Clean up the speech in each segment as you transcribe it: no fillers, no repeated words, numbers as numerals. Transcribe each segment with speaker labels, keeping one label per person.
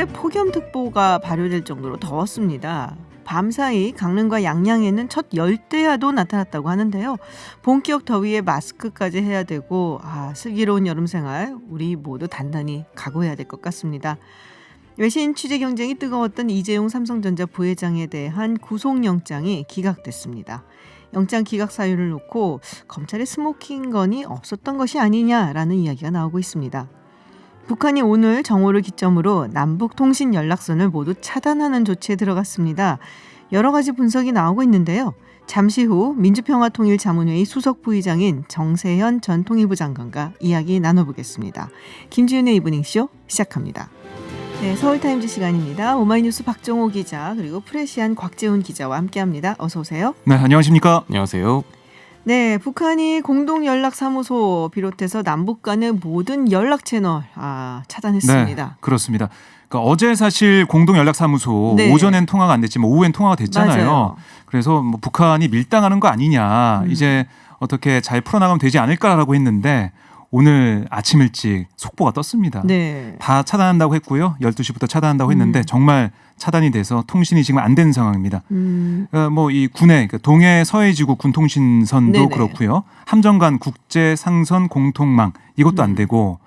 Speaker 1: 어제 폭염특보가 발효될 정도로 더웠습니다. 밤사이 강릉과 양양에는 첫 열대야도 나타났다고 하는데요. 본격 더위에 마스크까지 해야 되고 슬기로운 여름 생활 우리 모두 단단히 각오해야 될 것 같습니다. 외신 취재 경쟁이 뜨거웠던 이재용 삼성전자 부회장에 대한 구속영장이 기각됐습니다. 영장 기각 사유를 놓고 검찰의 스모킹 건이 없었던 것이 아니냐라는 이야기가 나오고 있습니다. 북한이 오늘 정오를 기점으로 남북 통신 연락선을 모두 차단하는 조치에 들어갔습니다. 여러 가지 분석이 나오고 있는데요. 잠시 후 민주평화통일자문회의 수석부의장인 정세현 전 통일부 장관과 이야기 나눠보겠습니다. 김지윤의 이브닝쇼 시작합니다. 네, 서울타임즈 시간입니다. 오마이뉴스 박정호 기자 그리고 프레시안 곽재훈 기자와 함께합니다. 어서 오세요.
Speaker 2: 네, 안녕하십니까?
Speaker 3: 안녕하세요.
Speaker 1: 네, 북한이 공동연락사무소 비롯해서 남북 간의 모든 연락 채널 차단했습니다.
Speaker 2: 네, 그렇습니다. 그러니까 어제 사실 공동연락사무소
Speaker 1: 네.
Speaker 2: 오전엔 통화가 안 됐지만 오후엔 통화가 됐잖아요.
Speaker 1: 맞아요.
Speaker 2: 그래서 뭐 북한이 밀당하는 거 아니냐, 이제 어떻게 잘 풀어나가면 되지 않을까라고 했는데 오늘 아침 일찍 속보가 떴습니다.
Speaker 1: 네.
Speaker 2: 다 차단한다고 했고요. 12시부터 차단한다고 했는데 정말 차단이 돼서 통신이 지금 안 되는 상황입니다. 뭐 이 군의 동해 서해지구 군통신선도
Speaker 1: 네네.
Speaker 2: 그렇고요. 함정간 국제 상선 공통망 이것도 안 되고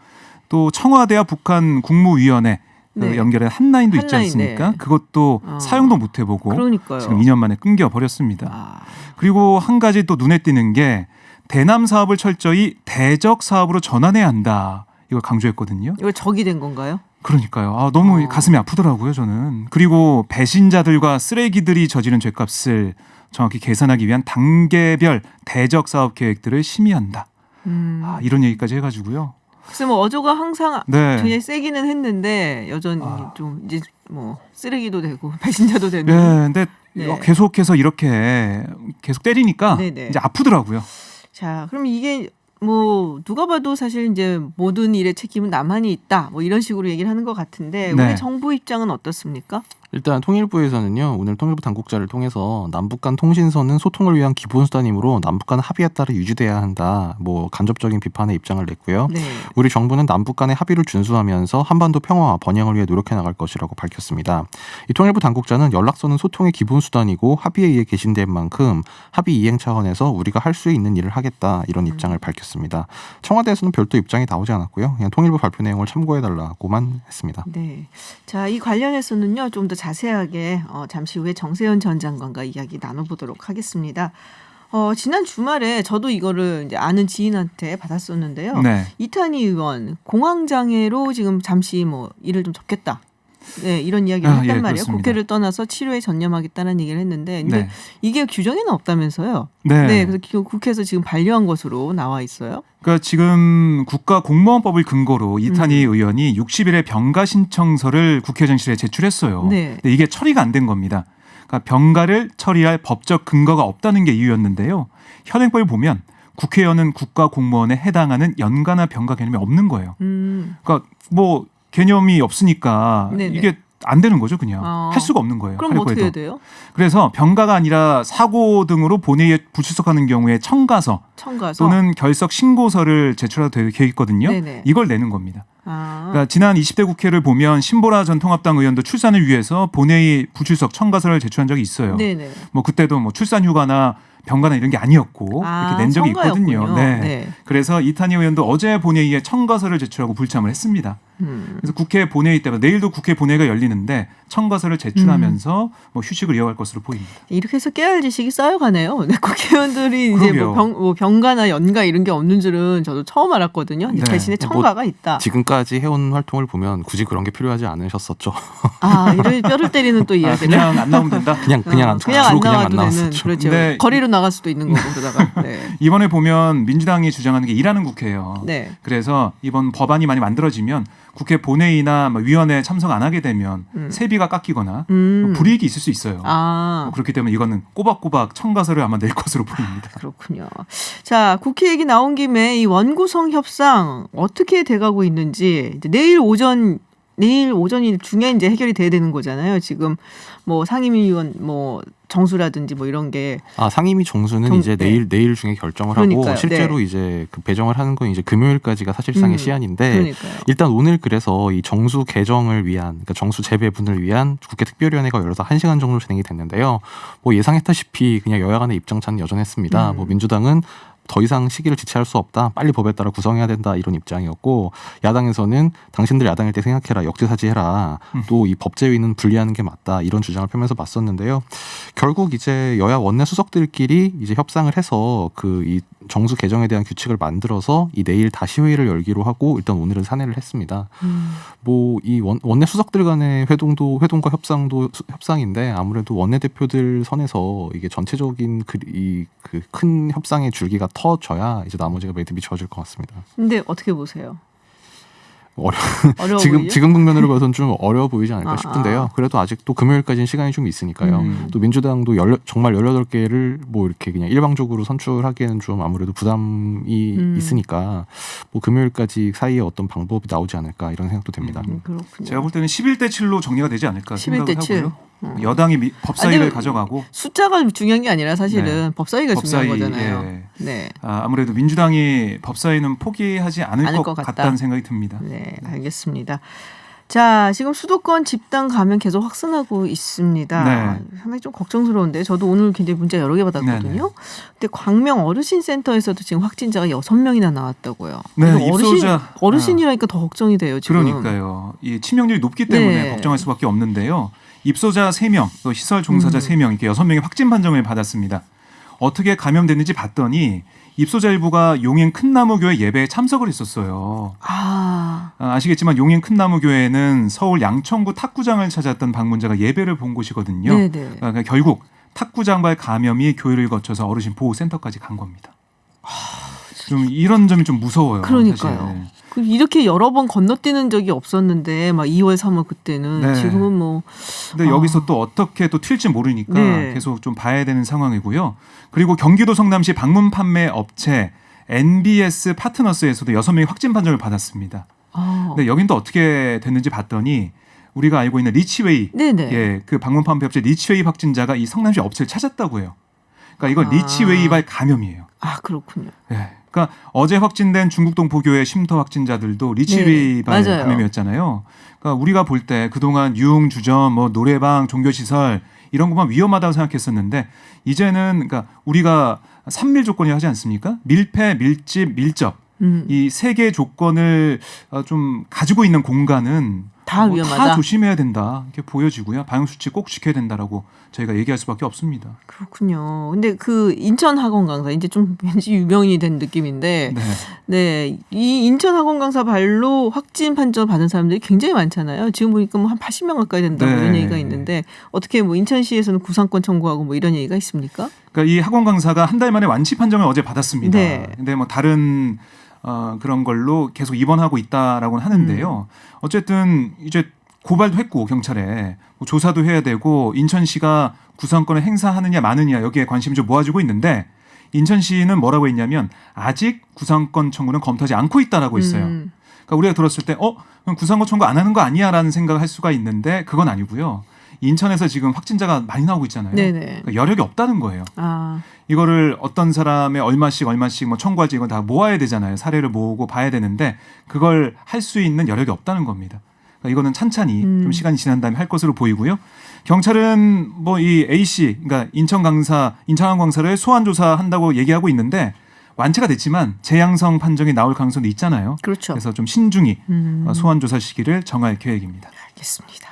Speaker 2: 또 청와대와 북한 국무위원회
Speaker 1: 네.
Speaker 2: 연결한 한라인도 있지
Speaker 1: 한라인,
Speaker 2: 않습니까?
Speaker 1: 네.
Speaker 2: 그것도 사용도 못 해보고
Speaker 1: 그러니까요.
Speaker 2: 지금 2년 만에 끊겨 버렸습니다. 그리고 한 가지 또 눈에 띄는 게 대남 사업을 철저히 대적 사업으로 전환해야 한다. 이걸 강조했거든요.
Speaker 1: 이거 적이 된 건가요?
Speaker 2: 그러니까요. 너무 가슴이 아프더라고요, 저는. 그리고 배신자들과 쓰레기들이 저지른 죄값을 정확히 계산하기 위한 단계별 대적 사업 계획들을 심의한다. 이런 얘기까지 해가지고요.
Speaker 1: 글쎄 뭐 어조가 항상
Speaker 2: 네.
Speaker 1: 굉장히 세기는 했는데 여전히 좀 이제 뭐 쓰레기도 되고 배신자도 되는.
Speaker 2: 네, 근데
Speaker 1: 네.
Speaker 2: 계속해서 이렇게 계속 때리니까
Speaker 1: 네네.
Speaker 2: 이제 아프더라고요.
Speaker 1: 자, 그럼 이게 뭐 누가 봐도 사실 이제 모든 일의 책임은 남한이 있다. 뭐 이런 식으로 얘기를 하는 것 같은데
Speaker 2: 네.
Speaker 1: 우리 정부 입장은 어떻습니까?
Speaker 3: 일단 통일부에서는요, 오늘 통일부 당국자를 통해서 남북 간 통신선은 소통을 위한 기본수단이므로 남북 간 합의에 따라 유지돼야 한다. 뭐 간접적인 비판의 입장을 냈고요.
Speaker 1: 네.
Speaker 3: 우리 정부는 남북 간의 합의를 준수하면서 한반도 평화와 번영을 위해 노력해 나갈 것이라고 밝혔습니다. 이 통일부 당국자는 연락선은 소통의 기본수단이고 합의에 의해 개신된 만큼 합의 이행 차원에서 우리가 할 수 있는 일을 하겠다. 이런 입장을 밝혔습니다. 청와대에서는 별도 입장이 나오지 않았고요. 그냥 통일부 발표 내용을 참고해달라고만 했습니다.
Speaker 1: 네. 자, 이 관련해서는요, 좀 더 자세하게 잠시 후에 정세현 전 장관과 이야기 나눠보도록 하겠습니다. 지난 주말에 저도 이거를 이제 아는 지인한테 받았었는데요.
Speaker 2: 네.
Speaker 1: 이탄희 의원 공황장애로 지금 잠시 뭐 일을 좀 접겠다. 네, 이런 이야기를 했단 말이에요.
Speaker 2: 그렇습니다.
Speaker 1: 국회를 떠나서 치료에 전념하겠다는 얘기를 했는데, 근데
Speaker 2: 네.
Speaker 1: 이게 규정에는 없다면서요?
Speaker 2: 네.
Speaker 1: 그래서 국회에서 지금 반려한 것으로 나와 있어요.
Speaker 2: 그러니까 지금 국가공무원법을 근거로 이탄희 의원이 60일에 병가 신청서를 국회의장실에 제출했어요.
Speaker 1: 네.
Speaker 2: 근데 이게 처리가 안 된 겁니다. 그러니까 병가를 처리할 법적 근거가 없다는 게 이유였는데요. 현행법을 보면 국회의원은 국가공무원에 해당하는 연가나 병가 개념이 없는 거예요. 그러니까 뭐 개념이 없으니까
Speaker 1: 네네.
Speaker 2: 이게 안 되는 거죠, 그냥. 할 수가 없는 거예요.
Speaker 1: 그럼
Speaker 2: 하려고
Speaker 1: 어떻게 해야
Speaker 2: 해도.
Speaker 1: 돼요?
Speaker 2: 그래서 병가가 아니라 사고 등으로 본회의에 불출석하는 경우에 청가서 또는 결석 신고서를 제출해도 되어 있거든요.
Speaker 1: 네네.
Speaker 2: 이걸 내는 겁니다. 그러니까 지난 20대 국회를 보면 신보라 전 통합당 의원도 출산을 위해서 본회의 불출석 청가서를 제출한 적이 있어요.
Speaker 1: 네네.
Speaker 2: 뭐 그때도 뭐 출산휴가나 병가나 이런 게 아니었고 이렇게 낸 적이 있거든요.
Speaker 1: 청가였군요.
Speaker 2: 네.
Speaker 1: 네.
Speaker 2: 그래서 이탄희 의원도 어제 본회의에 청가서를 제출하고 불참을 했습니다. 그래서 국회 본회의 때문에 내일도 국회 본회의가 열리는데 청가서를 제출하면서 뭐 휴식을 이어갈 것으로 보입니다.
Speaker 1: 이렇게 해서 깨알 지식이 쌓여가네요. 네, 국회의원들이 이제 뭐 병가나 연가 이런 게 없는 줄은 저도 처음 알았거든요.
Speaker 2: 네.
Speaker 1: 대신에 청가가 있다.
Speaker 3: 지금까지 해온 활동을 보면 굳이 그런 게 필요하지 않으셨었죠.
Speaker 1: 이런 뼈를 때리는 또 이야기를.
Speaker 2: 그냥 안 나오면 된다.
Speaker 3: 그냥 안
Speaker 1: 나와도 되는
Speaker 3: 나왔었죠.
Speaker 1: 그렇죠.
Speaker 2: 네.
Speaker 1: 거리로 나갈 수도 있는 거고 그러다가. 네.
Speaker 2: 이번에 보면 민주당이 주장하는 게 일하는 국회예요.
Speaker 1: 네.
Speaker 2: 그래서 이번 법안이 많이 만들어지면 국회 본회의나 위원회 참석 안 하게 되면 세비가 깎이거나 불이익이 있을 수 있어요. 그렇기 때문에 이거는 꼬박꼬박 청가서를 아마 낼 것으로 보입니다.
Speaker 1: 그렇군요. 자, 국회 얘기 나온 김에 이 원구성 협상 어떻게 돼가고 있는지 이제 내일 오전 내일 오전 중에 이제 해결이 돼야 되는 거잖아요. 지금 뭐 상임위원 뭐 정수라든지 뭐 이런 게
Speaker 3: 상임위 정수는 이제 내일 중에 결정을
Speaker 1: 그러니까요.
Speaker 3: 하고 실제로
Speaker 1: 네.
Speaker 3: 이제 그 배정을 하는 건 이제 금요일까지가 사실상의 시한인데
Speaker 1: 그러니까요.
Speaker 3: 일단 오늘 그래서 이 정수 개정을 위한 그러니까 정수 재배분을 위한 국회 특별위원회가 열려서 1시간 정도 진행이 됐는데요. 뭐 예상했다시피 그냥 여야 간의 입장차는 여전했습니다. 뭐 민주당은 더 이상 시기를 지체할 수 없다. 빨리 법에 따라 구성해야 된다. 이런 입장이었고 야당에서는 당신들 야당일 때 생각해라. 역지사지해라. 또 이 법제위는 분리하는 게 맞다. 이런 주장을 펴면서 맞섰는데요. 결국 이제 여야 원내 수석들끼리 이제 협상을 해서 그 이 정수 개정에 대한 규칙을 만들어서 이 내일 다시 회의를 열기로 하고 일단 오늘은 산회를 했습니다. 뭐 이 원내 수석들 간의 회동과 협상인데 아무래도 원내 대표들 선에서 이게 전체적인 그 큰 협상의 줄기가 터져야 이제 나머지가 매듭이 지어질 것 같습니다.
Speaker 1: 근데 어떻게 보세요?
Speaker 3: 어려워 지금 국면으로 봐서는 좀 어려워 보이지 않을까 싶은데요. 그래도 아직도 금요일까지는 시간이 좀 있으니까요. 또 민주당도 정말 18개를 뭐 이렇게 그냥 일방적으로 선출하기에는 좀 아무래도 부담이 있으니까 뭐 금요일까지 사이에 어떤 방법이 나오지 않을까 이런 생각도 됩니다.
Speaker 1: 그렇군요.
Speaker 2: 제가 볼 때는 11대 7로 정리가 되지 않을까
Speaker 1: 11대
Speaker 2: 생각을
Speaker 1: 7.
Speaker 2: 하고요. 여당이 법사위를 가져가고
Speaker 1: 숫자가 중요한 게 아니라 사실은 법사위가 중요한 거잖아요.
Speaker 2: 예.
Speaker 1: 네.
Speaker 2: 아무래도 민주당이 법사위는 포기하지 않을 것 같다는 생각이 듭니다.
Speaker 1: 네, 알겠습니다. 자, 지금 수도권 집단 감염 계속 확산하고 있습니다.
Speaker 2: 네.
Speaker 1: 상당히 좀 걱정스러운데 저도 오늘 굉장히 문자 여러 개 받았거든요.
Speaker 2: 네네.
Speaker 1: 근데 광명 어르신센터에서도 지금 확진자가 6명이나 나왔다고요.
Speaker 2: 네, 입소자
Speaker 1: 어르신이라니까 더 걱정이 돼요, 지금.
Speaker 2: 그러니까요. 이 치명률이 높기 때문에
Speaker 1: 네.
Speaker 2: 걱정할 수밖에 없는데요. 입소자 3명, 또 시설 종사자 3명, 이렇게 6명의 확진 판정을 받았습니다. 어떻게 감염됐는지 봤더니 입소자 일부가 용인 큰나무교회 예배에 참석을 했었어요. 아시겠지만 용인 큰나무교회는 서울 양천구 탁구장을 찾았던 방문자가 예배를 본 곳이거든요. 그러니까 결국 탁구장발 감염이 교회를 거쳐서 어르신 보호센터까지 간 겁니다. 좀 이런 점이 좀 무서워요.
Speaker 1: 그러니까요.
Speaker 2: 사실.
Speaker 1: 이렇게 여러 번 건너뛰는 적이 없었는데 막 2월, 3월 그때는
Speaker 2: 네.
Speaker 1: 지금은 뭐.
Speaker 2: 근데 여기서 또 어떻게 또 튈지 모르니까
Speaker 1: 네.
Speaker 2: 계속 좀 봐야 되는 상황이고요. 그리고 경기도 성남시 방문 판매 업체 NBS 파트너스에서도 6명이 확진 판정을 받았습니다. 근데 여긴 또 어떻게 됐는지 봤더니 우리가 알고 있는 리치웨이, 예, 그 방문 판매 업체 리치웨이 확진자가 이 성남시 업체를 찾았다고 해요. 그러니까 이건 리치웨이발 감염이에요.
Speaker 1: 그렇군요.
Speaker 2: 예. 그러니까 어제 확진된 중국동포교회 쉼터 확진자들도 리치웨이발 감염이었잖아요. 그러니까 우리가 볼 때 그동안 유흥, 주점, 뭐 노래방, 종교시설 이런 것만 위험하다고 생각했었는데 이제는 그러니까 우리가 3밀 조건이 하지 않습니까? 밀폐, 밀집, 밀접. 이 세 개의 조건을 좀 가지고 있는 공간은
Speaker 1: 다 위험하다.
Speaker 2: 다 조심해야 된다. 이렇게 보여지고요. 방역 수칙 꼭 지켜야 된다라고 저희가 얘기할 수밖에 없습니다.
Speaker 1: 그렇군요. 근데 그 인천 학원 강사 이제 좀 왠지 유명인이 된 느낌인데, 네, 이 인천 학원 강사 발로 확진 판정 받은 사람들이 굉장히 많잖아요. 지금 보니까 뭐 한 80명 가까이 된다고 이런 얘기가 있는데 어떻게 뭐 인천시에서는 구상권 청구하고 뭐 이런 얘기가 있습니까?
Speaker 2: 그러니까 이 학원 강사가 한 달 만에 완치 판정을 어제 받았습니다. 근데 뭐 다른 그런 걸로 계속 입원하고 있다라고는 하는데요. 어쨌든 이제 고발도 했고 경찰에 뭐 조사도 해야 되고 인천시가 구상권을 행사하느냐 마느냐 여기에 관심이 좀 모아지고 있는데 인천시는 뭐라고 했냐면 아직 구상권 청구는 검토하지 않고 있다라고 했어요. 그러니까 우리가 들었을 때 그럼 구상권 청구 안 하는 거 아니야라는 생각을 할 수가 있는데 그건 아니고요. 인천에서 지금 확진자가 많이 나오고 있잖아요. 그러니까 여력이 없다는 거예요. 이거를 어떤 사람의 얼마씩 뭐 청구할지 이건 다 모아야 되잖아요. 사례를 모으고 봐야 되는데 그걸 할 수 있는 여력이 없다는 겁니다. 그러니까 이거는 찬찬히 좀 시간이 지난 다음에 할 것으로 보이고요. 경찰은 뭐 이 A씨, 그러니까 인천항 강사를 소환 조사한다고 얘기하고 있는데 완치가 됐지만 재양성 판정이 나올 가능성도 있잖아요.
Speaker 1: 그렇죠.
Speaker 2: 그래서 좀 신중히 소환 조사 시기를 정할 계획입니다.
Speaker 1: 알겠습니다.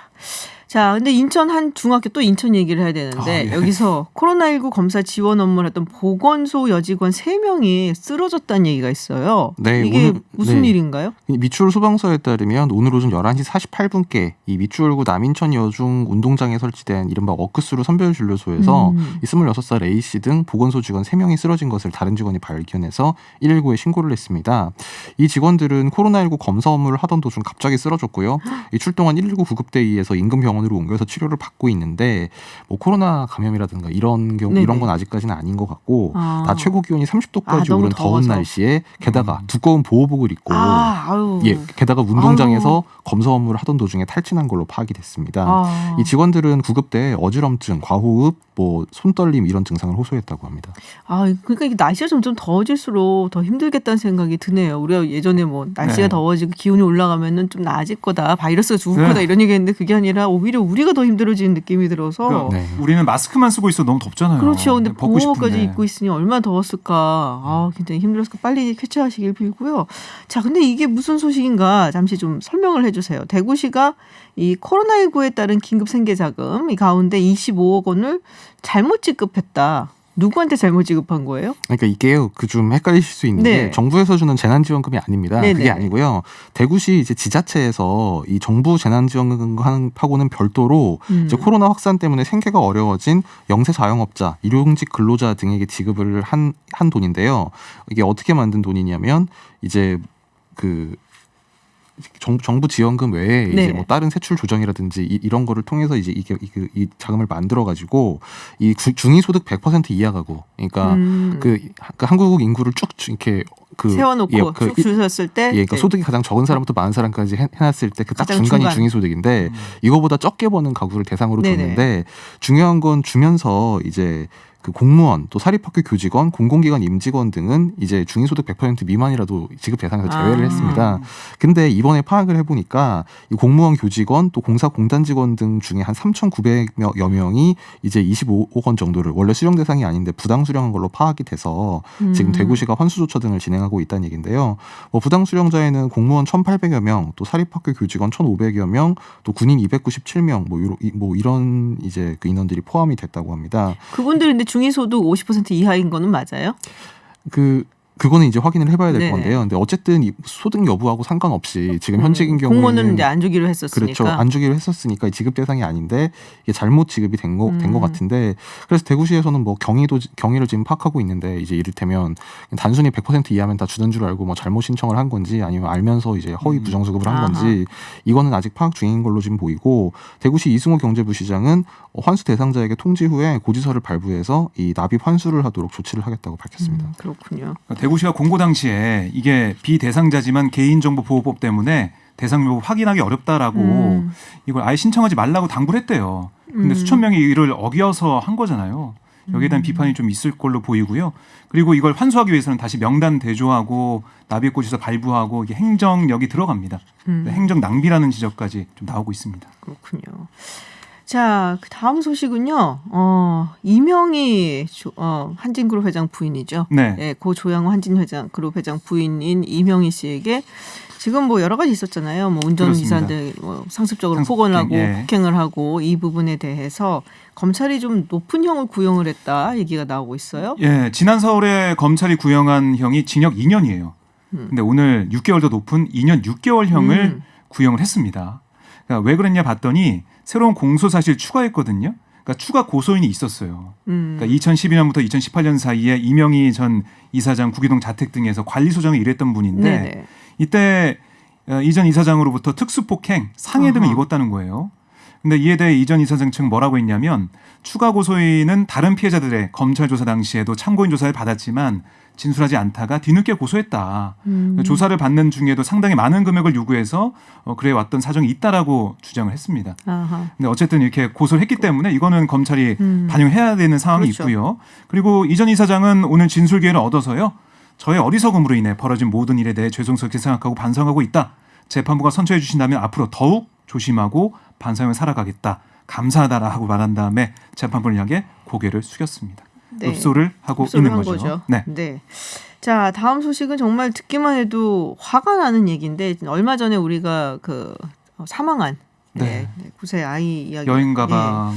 Speaker 1: 자, 근데 인천 한 중학교 또 인천 얘기를 해야 되는데 여기서 코로나19 검사 지원 업무를 했던 보건소 여직원 3명이 쓰러졌다는 얘기가 있어요. 이게 무슨 일인가요?
Speaker 3: 미추홀 소방서에 따르면 오늘 오전 11시 48분께 이 미추홀구 남인천 여중 운동장에 설치된 이른바 워크스루 선별진료소에서 26살 A씨 등 보건소 직원 3명이 쓰러진 것을 다른 직원이 발견해서 119에 신고를 했습니다. 이 직원들은 코로나19 검사 업무를 하던 도중 갑자기 쓰러졌고요. 이 출동한 119 구급대의에서 인근 병원으로 병원으로 옮겨서 치료를 받고 있는데 뭐 코로나 감염이라든가 이런 경우
Speaker 1: 네네.
Speaker 3: 이런 건 아직까지는 아닌 것 같고 낮 최고 기온이 30도까지
Speaker 1: 너무
Speaker 3: 오른 더운
Speaker 1: 더워서.
Speaker 3: 날씨에 게다가 두꺼운 보호복을 입고
Speaker 1: 아유.
Speaker 3: 예, 게다가 운동장에서 검사 업무를 하던 도중에 탈진한 걸로 파악이 됐습니다. 이 직원들은 구급대에 어지럼증, 과호흡, 뭐 손떨림 이런 증상을 호소했다고 합니다.
Speaker 1: 그러니까 이게 날씨가 점점 더워질수록 더 힘들겠다는 생각이 드네요. 우리가 예전에 뭐 날씨가
Speaker 2: 네.
Speaker 1: 더워지고 기온이 올라가면은 좀 나아질 거다, 바이러스가 죽을
Speaker 2: 네.
Speaker 1: 거다 이런 얘기했는데 그게 아니라 오히려 우리가 더 힘들어지는 느낌이 들어서.
Speaker 2: 그러니까
Speaker 3: 네.
Speaker 2: 우리는 마스크만 쓰고 있어 너무 덥잖아요.
Speaker 1: 그렇죠. 근데
Speaker 2: 벗고
Speaker 1: 보호까지
Speaker 2: 싶은데.
Speaker 1: 입고 있으니 얼마나 더웠을까. 굉장히 힘들었을까. 빨리 쾌차하시길 빌고요. 자, 근데 이게 무슨 소식인가 잠시 좀 설명을 해주세요. 대구시가 이 코로나19에 따른 긴급 생계자금 이 가운데 25억 원을 잘못 지급했다. 누구한테 잘못 지급한 거예요?
Speaker 3: 그러니까 이게요, 그 좀 헷갈리실 수 있는
Speaker 1: 네.
Speaker 3: 게 정부에서 주는 재난지원금이 아닙니다.
Speaker 1: 네네.
Speaker 3: 그게 아니고요. 대구시 이제 지자체에서 이 정부 재난지원금하고는 별도로 이제 코로나 확산 때문에 생계가 어려워진 영세 자영업자, 일용직 근로자 등에게 지급을 한 돈인데요. 이게 어떻게 만든 돈이냐면 이제 그 정부 지원금 외에
Speaker 1: 네.
Speaker 3: 이제 뭐 다른 세출 조정이라든지 이런 거를 통해서 이제 이 자금을 만들어 가지고 이 중위소득 100% 이하 가구, 그러니까 그 한국 인구를 쭉 이렇게
Speaker 1: 세워놓고 쭉 줄 섰을 때,
Speaker 3: 그러니까 소득이 가장 적은 사람부터 많은 사람까지 해놨을 때 그 딱
Speaker 1: 가장
Speaker 3: 중간이
Speaker 1: 중간.
Speaker 3: 중위소득인데 이거보다 적게 버는 가구를 대상으로
Speaker 1: 네네.
Speaker 3: 뒀는데 중요한 건 주면서 이제 그 공무원 또 사립학교 교직원, 공공기관 임직원 등은 이제 중위소득 100% 미만이라도 지급 대상에서 제외를 했습니다. 근데 이번에 파악을 해보니까 이 공무원, 교직원 또 공사 공단 직원 등 중에 한 3,900여 명이 이제 25억 원 정도를 원래 수령 대상이 아닌데 부당 수령한 걸로 파악이 돼서 지금 대구시가 환수조처 등을 진행하고 있다는 얘기인데요. 뭐 부당 수령자에는 공무원 1,800여 명, 또 사립학교 교직원 1,500여 명, 또 군인 297명 뭐 이런 이제 그 인원들이 포함이 됐다고 합니다.
Speaker 1: 그분들 근데 중위소득 50% 이하인 거는 맞아요?
Speaker 3: 그거는 이제 확인을 해봐야 될
Speaker 1: 네네.
Speaker 3: 건데요. 근데 어쨌든 이 소득 여부하고 상관없이 지금 현직인 경우에는
Speaker 1: 공무원은 이제 안 주기로 했었으니까.
Speaker 3: 그렇죠. 안 주기로 했었으니까 지급 대상이 아닌데 이게 잘못 지급이 된 거 같은데 그래서 대구시에서는 뭐 경위를 지금 파악하고 있는데 이제 이를테면 단순히 100% 이하면 다 주는 줄 알고 뭐 잘못 신청을 한 건지 아니면 알면서 이제 허위 부정수급을 한 건지 이거는 아직 파악 중인 걸로 지금 보이고 대구시 이승호 경제부시장은 환수 대상자에게 통지 후에 고지서를 발부해서 이 납입 환수를 하도록 조치를 하겠다고 밝혔습니다.
Speaker 1: 그렇군요.
Speaker 2: 대구시가 공고 당시에 이게 비대상자지만 개인정보보호법 때문에 대상 여부 확인하기 어렵다라고 이걸 아예 신청하지 말라고 당부를 했대요. 근데 수천 명이 이를 어겨서 한 거잖아요. 여기에 대한 비판이 좀 있을 걸로 보이고요. 그리고 이걸 환수하기 위해서는 다시 명단 대조하고 납입고지서 발부하고 이게 행정력이 들어갑니다. 행정 낭비라는 지적까지 좀 나오고 있습니다.
Speaker 1: 그렇군요. 자, 그 다음 소식은요. 이명희 한진그룹 회장 부인이죠.
Speaker 2: 네.
Speaker 1: 네, 고 조양호 한진그룹 회장 부인인 이명희 씨에게 지금 뭐 여러 가지 있었잖아요. 뭐 운전기사들 뭐 상습적으로 폭언하고 폭행을 하고 이 부분에 대해서 검찰이 좀 높은 형을 구형을 했다 얘기가 나오고 있어요.
Speaker 2: 예, 지난 4월에 검찰이 구형한 형이 징역 2년이에요. 근데 오늘 6개월 더 높은 2년 6개월형을 구형을 했습니다. 그러니까 왜 그랬냐 봤더니 새로운 공소 사실 추가했거든요. 그러니까 추가 고소인이 있었어요. 그러니까 2012년부터 2018년 사이에 이명희 전 이사장 구기동 자택 등에서 관리소장을 일했던 분인데
Speaker 1: 네네.
Speaker 2: 이때 이 전 이사장으로부터 특수폭행, 상해 등을 입었다는 거예요. 근데 이에 대해 이 전 이사장 측은 뭐라고 했냐면 추가 고소인은 다른 피해자들의 검찰 조사 당시에도 참고인 조사를 받았지만 진술하지 않다가 뒤늦게 고소했다. 조사를 받는 중에도 상당히 많은 금액을 요구해서 그래왔던 사정이 있다라고 주장을 했습니다. 근데 어쨌든 이렇게 고소를 했기 때문에 이거는 검찰이 반영해야 되는 상황이
Speaker 1: 그렇죠.
Speaker 2: 있고요. 그리고 이 전 이사장은 오늘 진술 기회를 얻어서요. 저의 어리석음으로 인해 벌어진 모든 일에 대해 죄송스럽게 생각하고 반성하고 있다. 재판부가 선처해 주신다면 앞으로 더욱 조심하고 반성을 살아가겠다. 감사하다라고 말한 다음에 재판부를 향해 고개를 숙였습니다.
Speaker 1: 네.
Speaker 2: 읍소를 하고
Speaker 1: 읍소를
Speaker 2: 있는
Speaker 1: 한
Speaker 2: 거죠. 네.
Speaker 1: 네. 자, 다음 소식은 정말 듣기만 해도 화가 나는 얘기인데 얼마 전에 우리가 그 사망한
Speaker 2: 네.
Speaker 1: 9세 아이 이야기
Speaker 2: 여행 가방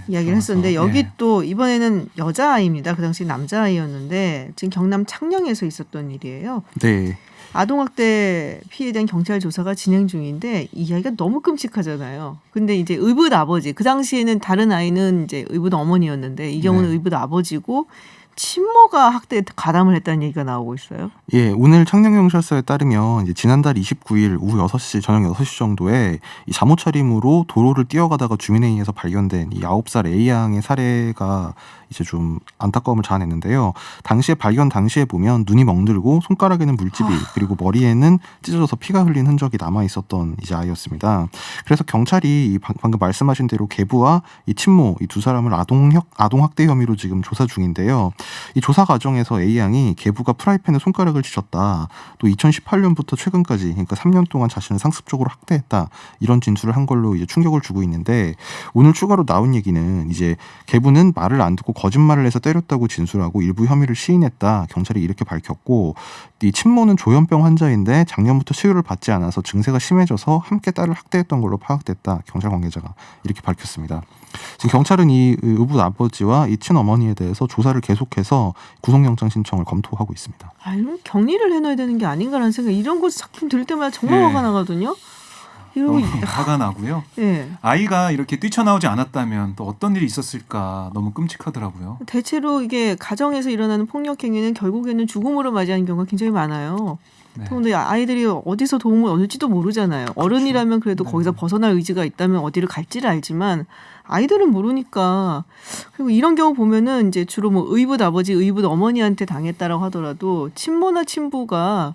Speaker 1: 이야기를 했었는데 여기 또 이번에는 여자아이입니다. 그 당시 남자아이였는데 지금 경남 창녕에서 있었던 일이에요.
Speaker 3: 네.
Speaker 1: 아동학대 피해에 대한 경찰 조사가 진행 중인데 이 이야기가 너무 끔찍하잖아요. 근데 이제 의붓 아버지, 그 당시에는 다른 아이는 이제 의붓 어머니였는데 이 경우는 의붓 아버지고 친모가 학대에 가담을 했다는 얘기가 나오고 있어요.
Speaker 3: 예, 오늘 창녕경찰서에 따르면 이제 지난달 29일 오후 6시, 저녁 6시 정도에 이 잠옷 차림으로 도로를 뛰어가다가 주민에 의해서 발견된 이 9살 A양의 사례가 이제 좀 안타까움을 자아냈는데요. 당시에 발견 당시에 보면 눈이 멍들고 손가락에는 물집이 그리고 머리에는 찢어져서 피가 흘린 흔적이 남아 있었던 이제 아이였습니다. 그래서 경찰이 이 방금 말씀하신 대로 계부와 이 친모 이 두 사람을 아동 학대 혐의로 지금 조사 중인데요. 이 조사 과정에서 A 양이 계부가 프라이팬에 손가락을 쥐셨다. 또 2018년부터 최근까지 그러니까 3년 동안 자신을 상습적으로 학대했다. 이런 진술을 한 걸로 이제 충격을 주고 있는데 오늘 추가로 나온 얘기는 이제 계부는 말을 안 듣고 거짓말을 해서 때렸다고 진술하고 일부 혐의를 시인했다. 경찰이 이렇게 밝혔고 이 친모는 조현병 환자인데 작년부터 치료를 받지 않아서 증세가 심해져서 함께 딸을 학대했던 걸로 파악됐다. 경찰 관계자가 이렇게 밝혔습니다. 지금 경찰은 이 의붓 아버지와 이 친어머니에 대해서 조사를 계속해서 구속영장 신청을 검토하고 있습니다.
Speaker 1: 아, 이건 격리를 해놔야 되는 게 아닌가라는 생각. 이런 거 작품 들 때마다 정말 화가 나거든요.
Speaker 2: 너무 화가 나고요.
Speaker 1: 네.
Speaker 2: 아이가 이렇게 뛰쳐나오지 않았다면 또 어떤 일이 있었을까 너무 끔찍하더라고요.
Speaker 1: 대체로 이게 가정에서 일어나는 폭력 행위는 결국에는 죽음으로 맞이하는 경우가 굉장히 많아요.
Speaker 2: 네.
Speaker 1: 근데 아이들이 어디서 도움을 얻을지도 모르잖아요. 어른이라면 그래도
Speaker 2: 네.
Speaker 1: 거기서 벗어날 의지가 있다면 어디를 갈지를 알지만 아이들은 모르니까. 그리고 이런 경우 보면은 이제 주로 뭐 의붓 아버지, 의붓 어머니한테 당했다라고 하더라도 친모나 친부가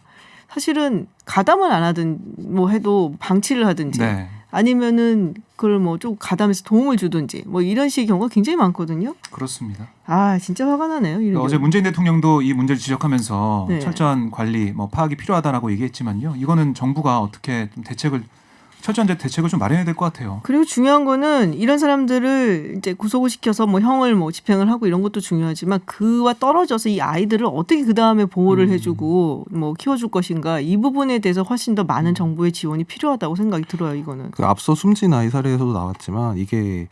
Speaker 1: 사실은 가담을 안 하든 뭐 해도 방치를 하든지
Speaker 2: 네.
Speaker 1: 아니면은 그걸 뭐 좀 가담해서 도움을 주든지 뭐 이런 식의 경우가 굉장히 많거든요.
Speaker 2: 그렇습니다.
Speaker 1: 아 진짜 화가 나네요. 이런
Speaker 2: 어제
Speaker 1: 경우.
Speaker 2: 문재인 대통령도 이 문제를 지적하면서
Speaker 1: 네.
Speaker 2: 철저한 관리, 뭐 파악이 필요하다라고 얘기했지만요. 이거는 정부가 어떻게 좀 철저한 대책을 좀 마련해야 될 것 같아요.
Speaker 1: 그리고 중요한 거는 이런 사람들을 이제 구속을 시켜서 뭐 형을 뭐 집행을 하고 이런 것도 중요하지만 그와 떨어져서 이 아이들을 어떻게 그 다음에 보호를 해주고 뭐 키워줄 것인가 이 부분에 대해서 훨씬 더 많은 정부의 지원이 필요하다고 생각이 들어요. 이거는.
Speaker 3: 그 앞서 숨진 아이 사례에서도 나왔지만 이게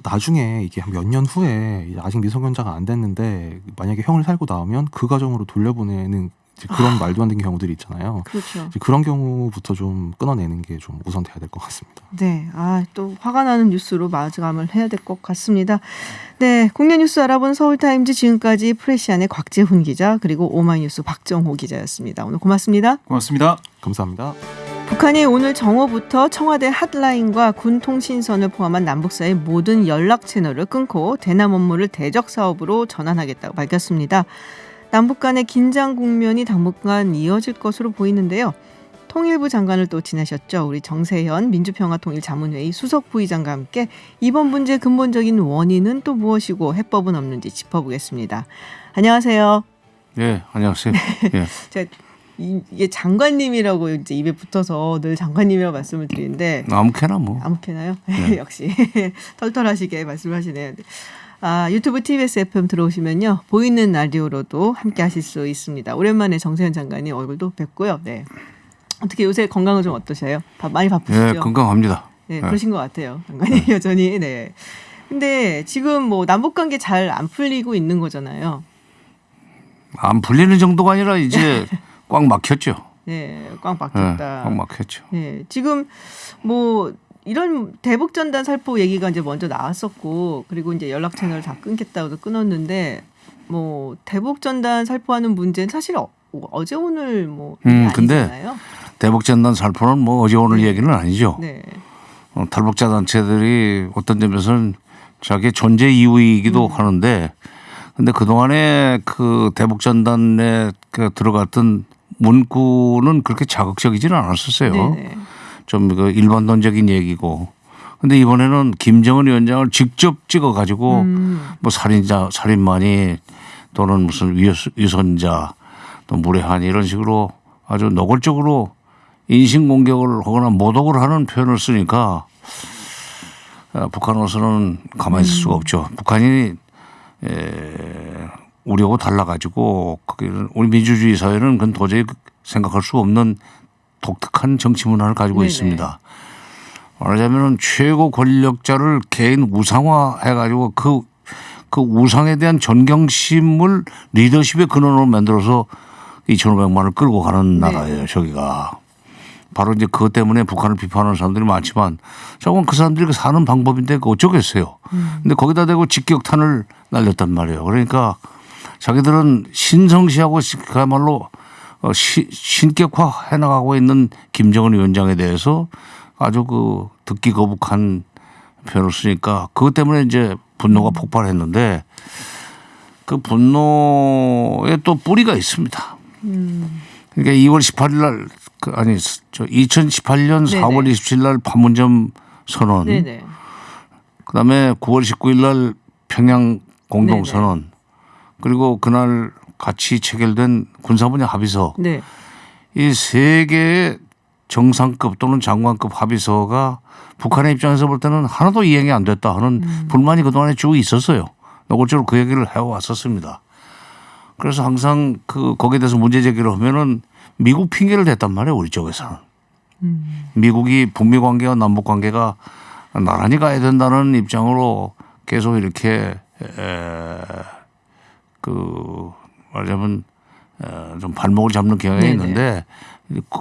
Speaker 3: 나중에 이게 한 몇 년 후에 아직 미성년자가 안 됐는데 만약에 형을 살고 나오면 그 가정으로 돌려보내는 그런 말도 안 되는 경우들이 있잖아요.
Speaker 1: 그렇죠.
Speaker 3: 그런 경우부터 좀 끊어내는 게 좀 우선돼야 될 것 같습니다.
Speaker 1: 네, 또 화가 나는 뉴스로 마감을 해야 될 것 같습니다. 네, 국내 뉴스 알아본 서울타임즈 지금까지 프레시안의 곽재훈 기자 그리고 오마이뉴스 박정호 기자였습니다. 오늘 고맙습니다.
Speaker 2: 고맙습니다.
Speaker 3: 감사합니다.
Speaker 1: 북한이 오늘 정오부터 청와대 핫라인과 군 통신선을 포함한 남북사의 모든 연락 채널을 끊고 대남 업무를 대적 사업으로 전환하겠다고 밝혔습니다. 남북 간의 긴장 국면이 당분간 이어질 것으로 보이는데요. 통일부 장관을 또 지내셨죠. 우리 정세현 민주평화통일자문회의 수석 부의장과 함께 이번 문제의 근본적인 원인은 또 무엇이고 해법은 없는지 짚어보겠습니다. 안녕하세요.
Speaker 4: 네, 안녕하세요. 예.
Speaker 1: 제가 이게 장관님이라고 이제 입에 붙어서 늘 장관님이라고 말씀을 드리는데
Speaker 4: 아무렇게나 뭐.
Speaker 1: 아무렇게나요?
Speaker 4: 네.
Speaker 1: 역시 털털하시게 말씀하시네요. 유튜브 TBS FM 들어오시면요. 보이는 라디오로도 함께 하실 수 있습니다. 오랜만에 정세현 장관님 얼굴도 뵙고요. 네. 어떻게 요새 건강은 좀 어떠세요? 많이 바쁘시죠?
Speaker 4: 네, 건강합니다.
Speaker 1: 네, 그러신 것 같아요. 장관님 여전히. 네. 근데 지금 뭐 남북 관계 잘 안 풀리고 있는 거잖아요.
Speaker 4: 안 풀리는 정도가 아니라 이제 꽉 막혔죠.
Speaker 1: 네, 꽉
Speaker 4: 네,
Speaker 1: 막혔다.
Speaker 4: 꽉 막혔죠.
Speaker 1: 네, 지금 뭐 이런 대북 전단 살포 얘기가 이제 먼저 나왔었고 그리고 이제 연락 채널을 다 끊겠다고 끊었는데 뭐 대북 전단 살포하는 문제는 사실 어제 오늘 뭐
Speaker 4: 근데
Speaker 1: 아니잖아요.
Speaker 4: 대북 전단 살포는 뭐 어제 오늘 얘기는 아니죠.
Speaker 1: 네.
Speaker 4: 탈북자 단체들이 어떤 점에서는 자기 존재 이유이기도 하는데, 근데 그 동안에 그 대북 전단에 그 들어갔던 문구는 그렇게 자극적이지는 않았었어요.
Speaker 1: 네네.
Speaker 4: 좀 그 일반론적인 얘기고. 근데 이번에는 김정은 위원장을 직접 찍어가지고 뭐 살인마니 또는 무슨 위선자 또 무례한 이런 식으로 아주 노골적으로 인신공격을 하거나 모독을 하는 표현을 쓰니까 북한으로서는 가만히 있을 수가 없죠. 북한이 우리하고 달라가지고 우리 민주주의 사회는 그건 도저히 생각할 수 없는 독특한 정치 문화를 가지고
Speaker 1: 네네.
Speaker 4: 있습니다. 말하자면 최고 권력자를 개인 우상화해가지고 그 우상에 대한 존경심을 리더십의 근원으로 만들어서 2,500만을 끌고 가는 나라예요. 저기가. 바로 이제 그것 때문에 북한을 비판하는 사람들이 많지만 저건 그 사람들이 사는 방법인데 그 어쩌겠어요. 근데 거기다 대고 직격탄을 날렸단 말이에요. 그러니까 자기들은 신성시하고 그야말로 신격화 해나가고 있는 김정은 위원장에 대해서 아주 그 듣기 거북한 표현을 쓰니까 그것 때문에 이제 분노가 폭발했는데 그 분노에 또 뿌리가 있습니다. 그러니까 2월 18일 날 아니 2018년 4월 27일 날 판문점 선언,
Speaker 1: 네네.
Speaker 4: 그다음에 9월 19일 날 평양 공동선언, 그리고 그날 같이 체결된 군사분야 합의서,
Speaker 1: 네.
Speaker 4: 이 세 개의 정상급 또는 장관급 합의서가 북한의 입장에서 볼 때는 하나도 이행이 안 됐다 하는 불만이 그동안에 쭉 있었어요. 노골적으로 그 얘기를 해왔었습니다. 그래서 항상 거기에 대해서 문제 제기를 하면은 미국 핑계를 댔단 말이에요, 우리 쪽에서는. 미국이 북미 관계와 남북 관계가 나란히 가야 된다는 입장으로 계속 이렇게 말하자면 좀 발목을 잡는 경향이
Speaker 1: 네네.
Speaker 4: 있는데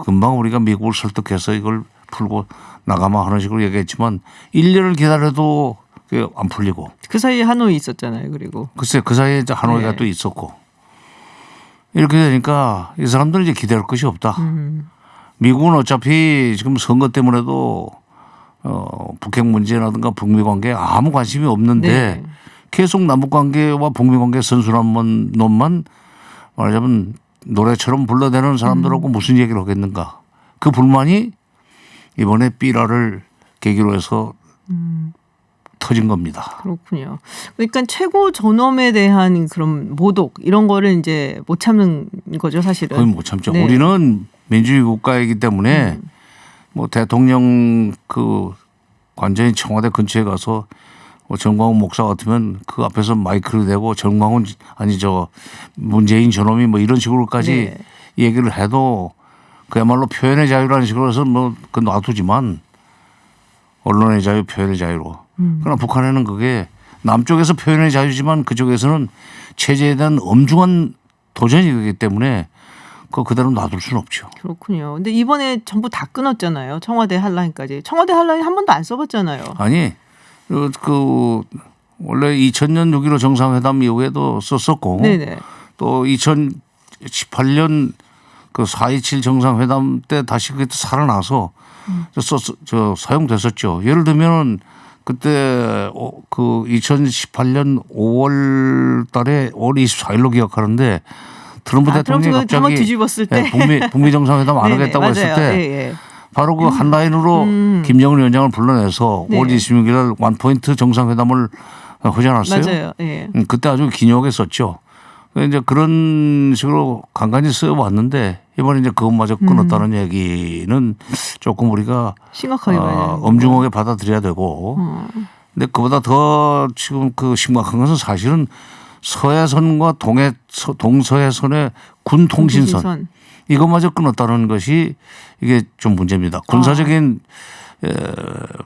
Speaker 4: 금방 우리가 미국을 설득해서 이걸 풀고 나가마 하는 식으로 얘기했지만 1년을 기다려도 그게 안 풀리고.
Speaker 1: 그 사이에 하노이 있었잖아요. 그리고
Speaker 4: 글쎄 그 사이에 이제 하노이가
Speaker 1: 네.
Speaker 4: 또 있었고. 이렇게 되니까 이 사람들은 이제 기대할 것이 없다. 미국은 어차피 지금 선거 때문에도 북핵 문제라든가 북미 관계에 아무 관심이 없는데
Speaker 1: 네.
Speaker 4: 계속 남북 관계와 북미 관계 선순환 놈만 말하자면 노래처럼 불러대는 사람들하고 무슨 얘기를 하겠는가. 그 불만이 이번에 삐라를 계기로 해서 터진 겁니다.
Speaker 1: 그렇군요. 그러니까 최고 존엄에 대한 그런 모독 이런 거를 이제 못 참는 거죠, 사실은.
Speaker 4: 거의 못 참죠.
Speaker 1: 네.
Speaker 4: 우리는 민주주의 국가이기 때문에 뭐 대통령 그 관저인 청와대 근처에 가서 뭐 정광훈 목사 같으면 그 앞에서 마이크를 대고 정광훈 아니 저 문재인 저놈이 뭐 이런 식으로까지
Speaker 1: 네.
Speaker 4: 얘기를 해도 그야말로 표현의 자유라는 식으로 해서 뭐 그 놔두지만 언론의 자유, 표현의 자유로. 그러나 북한에는 그게 남쪽에서 표현의 자유지만 그쪽에서는 체제에 대한 엄중한 도전이기 때문에 그대로 놔둘 수는 없죠.
Speaker 1: 그렇군요. 근데 이번에 전부 다 끊었잖아요. 청와대 한라인까지. 청와대 한라인 한 번도 안 써봤잖아요.
Speaker 4: 아니 원래 2000년 6.15 정상회담 이후에도 썼었고
Speaker 1: 네네.
Speaker 4: 또 2018년 그 4.27 정상회담 때 다시 그게 또 살아나서 사용됐었죠. 예를 들면 그때 그 2018년 5월 달에 5월 24일로 기억하는데 트럼프 대통령이
Speaker 1: 트럼프가 한번
Speaker 4: 갑자기
Speaker 1: 뒤집었을 때.
Speaker 4: 북미 정상회담 안
Speaker 1: 네네,
Speaker 4: 하겠다고
Speaker 1: 맞아요.
Speaker 4: 했을 때
Speaker 1: 예, 예.
Speaker 4: 바로 그 한라인으로 김정은 위원장을 불러내서
Speaker 1: 네.
Speaker 4: 5월 26일 날 원포인트 정상회담을 하지 않았어요?
Speaker 1: 맞아요. 예.
Speaker 4: 그때 아주 기념하게 썼죠. 이제 그런 식으로 간간히 써왔는데 이번에 이제 그것마저 끊었다는 얘기는 조금 우리가
Speaker 1: 심각하게 봐야 되는
Speaker 4: 엄중하게 받아들여야 되고. 근데 그보다 더 지금 그 심각한 것은 사실은 서해선과 동서해선의 군 통신선 이것마저 끊었다는 것이 이게 좀 문제입니다. 군사적인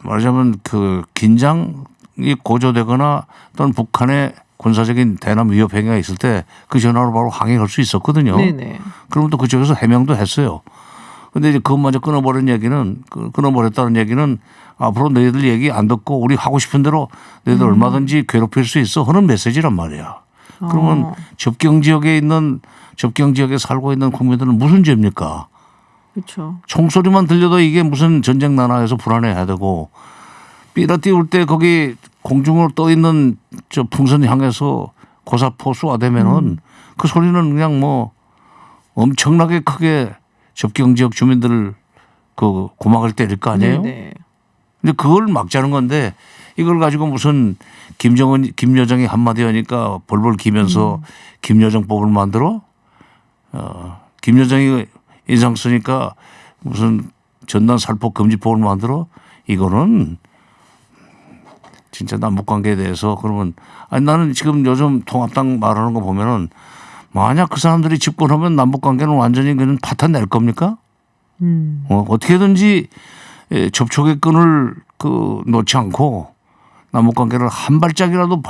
Speaker 4: 말하자면 그 긴장이 고조되거나 또는 북한의 군사적인 대남 위협 행위가 있을 때 그 전화로 바로 항의할 수 있었거든요.
Speaker 1: 네네.
Speaker 4: 그러면 또 그쪽에서 해명도 했어요. 그런데 이제 그것마저 끊어버렸다는 얘기는 앞으로 너희들 얘기 안 듣고 우리 하고 싶은 대로 너희들 얼마든지 괴롭힐 수 있어 하는 메시지란 말이야. 그러면 접경 지역에 살고 있는 국민들은 무슨 죄입니까?
Speaker 1: 그렇죠.
Speaker 4: 총소리만 들려도 이게 무슨 전쟁 나나해서 불안해야 되고 삐라 띄울 때 거기 공중으로 떠 있는 저 풍선 향해서 고사포 쏘아대면은 그 소리는 그냥 뭐 엄청나게 크게 접경 지역 주민들을 그 고막을 때릴 거 아니에요?
Speaker 1: 네네.
Speaker 4: 근데 그걸 막자는 건데 이걸 가지고 무슨 김여정이 한마디 하니까 벌벌 기면서 김여정법을 만들어? 김여정이 인상 쓰니까 무슨 전단 살포 금지법을 만들어? 이거는 진짜 남북 관계에 대해서 그러면 아니 나는 지금 요즘 통합당 말하는 거 보면은 만약 그 사람들이 집권하면 남북 관계는 완전히 그냥 파탄 낼 겁니까? 어떻게든지 접촉의 끈을 놓지 않고 남북 관계를 한 발짝이라도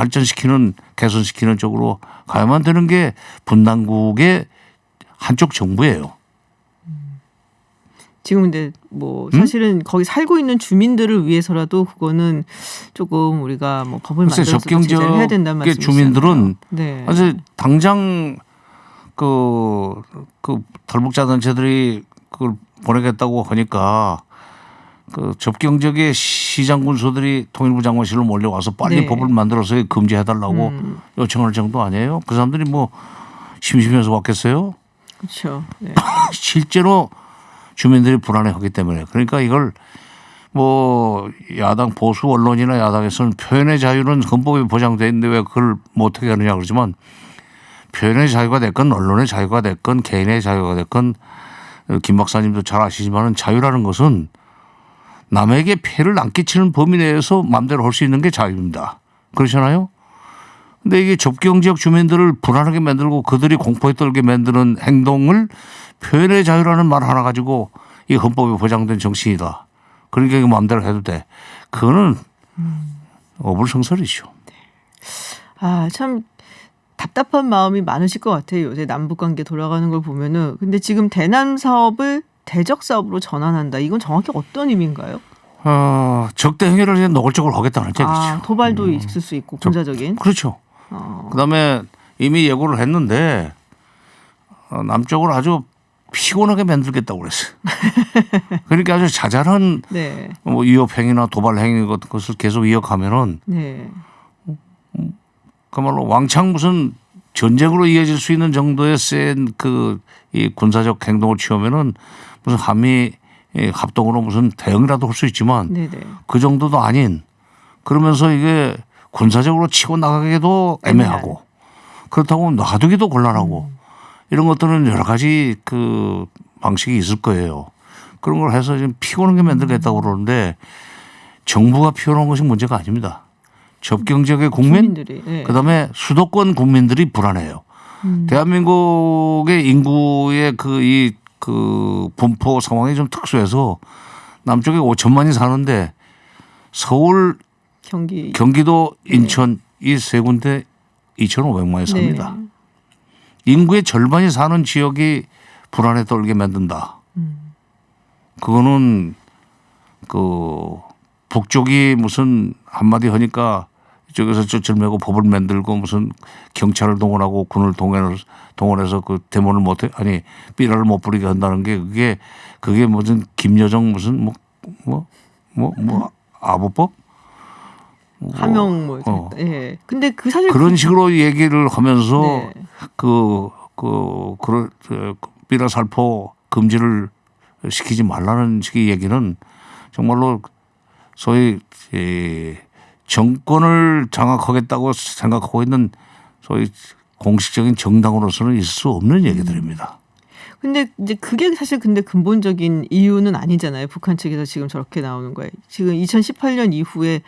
Speaker 4: 개선시키는 쪽으로 가야만 되는 게 분당국의 한쪽 정부예요.
Speaker 1: 지금 근데 뭐 사실은 거기 살고 있는 주민들을 위해서라도 그거는 조금 우리가 뭐 법을
Speaker 4: 글쎄,
Speaker 1: 만들어서 제재를 해야 된다는
Speaker 4: 접경지역의
Speaker 1: 말씀이시잖아요.
Speaker 4: 주민들은
Speaker 1: 네.
Speaker 4: 사실 당장 그 탈북자 단체들이 그걸 보내겠다고 하니까 그 접경지역의 시장 군수들이 통일부 장관실로 몰려와서 빨리
Speaker 1: 네.
Speaker 4: 법을 만들어서 금지해달라고 요청할 정도 아니에요? 그 사람들이 뭐 심심해서 왔겠어요?
Speaker 1: 그렇죠. 네.
Speaker 4: 실제로 주민들이 불안해하기 때문에 그러니까 이걸 뭐 야당 보수 언론이나 야당에서는 표현의 자유는 헌법에 보장돼 있는데 왜 그걸 못하게 하느냐 그러지만 표현의 자유가 됐건 언론의 자유가 됐건 개인의 자유가 됐건 김 박사님도 잘 아시지만은 자유라는 것은 남에게 폐를 안 끼치는 범위 내에서 마음대로 할 수 있는 게 자유입니다. 그렇잖아요? 근데 이게 접경지역 주민들을 불안하게 만들고 그들이 공포에 떨게 만드는 행동을 표현의 자유라는 말 하나 가지고 이 헌법에 보장된 정신이다. 그러니까 이거 마음대로 해도 돼. 그거는 어불성설이죠.
Speaker 1: 아, 참 답답한 마음이 많으실 것 같아요. 요새 남북 관계 돌아가는 걸 보면은. 근데 지금 대남 사업을 대적 사업으로 전환한다. 이건 정확히 어떤 의미인가요?
Speaker 4: 적대 행위를 이제 노골적으로 하겠다는 얘기죠.
Speaker 1: 도발도 있을 수 있고 군사적인.
Speaker 4: 그렇죠. 그다음에 이미 예고를 했는데 남쪽을 아주 피곤하게 만들겠다고 그랬어요. 그러니까 아주 자잘한
Speaker 1: 네.
Speaker 4: 뭐 위협 행위나 도발 행위 같은 것을 계속 이어가면은
Speaker 1: 네.
Speaker 4: 그말로 왕창 무슨 전쟁으로 이어질 수 있는 정도의 센 이 군사적 행동을 취하면은 무슨 한미 합동으로 무슨 대응이라도 할 수 있지만
Speaker 1: 네네.
Speaker 4: 그 정도도 아닌 그러면서 이게 군사적으로 치고 나가기도 애매하고 그렇다고 놔두기도 곤란하고 이런 것들은 여러 가지 그 방식이 있을 거예요. 그런 걸 해서 지금 피곤하게 만들겠다고 그러는데 정부가 피곤한 것이 문제가 아닙니다. 접경지역의 국민,
Speaker 1: 주민들이, 네.
Speaker 4: 그다음에 수도권 국민들이 불안해요. 대한민국의 인구의 그 분포 상황이 좀 특수해서 남쪽에 5천만이 사는데 서울, 경기도, 인천 이 세 군데 2,500만이 삽니다.
Speaker 1: 네.
Speaker 4: 인구의 절반이 사는 지역이 불안에 떨게 만든다. 그거는 그 북쪽이 무슨 한마디 하니까 이쪽에서 쫓을 메고 법을 만들고 무슨 경찰을 동원하고 군을 동원해서 그 데모를 못해 아니 삐라를 못 부리게 한다는 게 그게 무슨 김여정 무슨 뭐 아부법
Speaker 1: 하명 예. 근데 그 사실
Speaker 4: 그런 식으로 얘기를 하면서
Speaker 1: 네.
Speaker 4: 그런 삐라 살포 금지를 시키지 말라는 식의 얘기는 정말로 소위 정권을 장악하겠다고 생각하고 있는 소위 공식적인 정당으로서는 있을 수 없는 얘기들입니다.
Speaker 1: 근데 이제 그게 사실 근데 근본적인 이유는 아니잖아요. 북한 측에서 지금 저렇게 나오는 거예요. 지금 2018년 이후에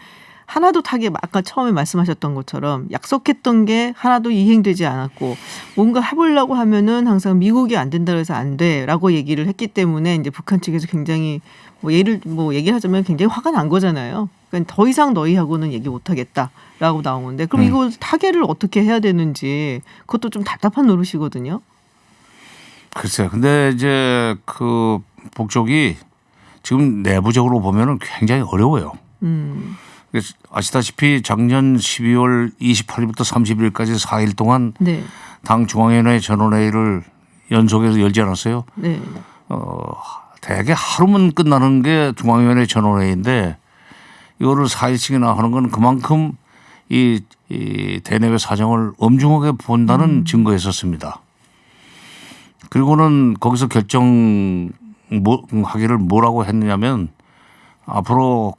Speaker 1: 하나도 아까 처음에 말씀하셨던 것처럼 약속했던 게 하나도 이행되지 않았고 뭔가 해보려고 하면은 항상 미국이 안 된다 그래서 안 돼라고 얘기를 했기 때문에 이제 북한 측에서 굉장히 얘기를 하자면 굉장히 화가 난 거잖아요. 그러니까 더 이상 너희하고는 얘기 못 하겠다라고 나온 건데 그럼 이거 타결을 어떻게 해야 되는지 그것도 좀 답답한 노릇이거든요.
Speaker 4: 글쎄요. 근데 이제 그 북쪽이 지금 내부적으로 보면은 굉장히 어려워요. 아시다시피 작년 12월 28일부터 30일까지 4일 동안
Speaker 1: 네.
Speaker 4: 당 중앙위원회 전원회의를 연속해서 열지 않았어요.
Speaker 1: 네.
Speaker 4: 대개 하루면 끝나는 게 중앙위원회 전원회의인데 이거를 4일씩이나 하는 건 그만큼 이 대내외 사정을 엄중하게 본다는 증거였었습니다. 그리고는 거기서 결정하기를 뭐라고 했느냐면 앞으로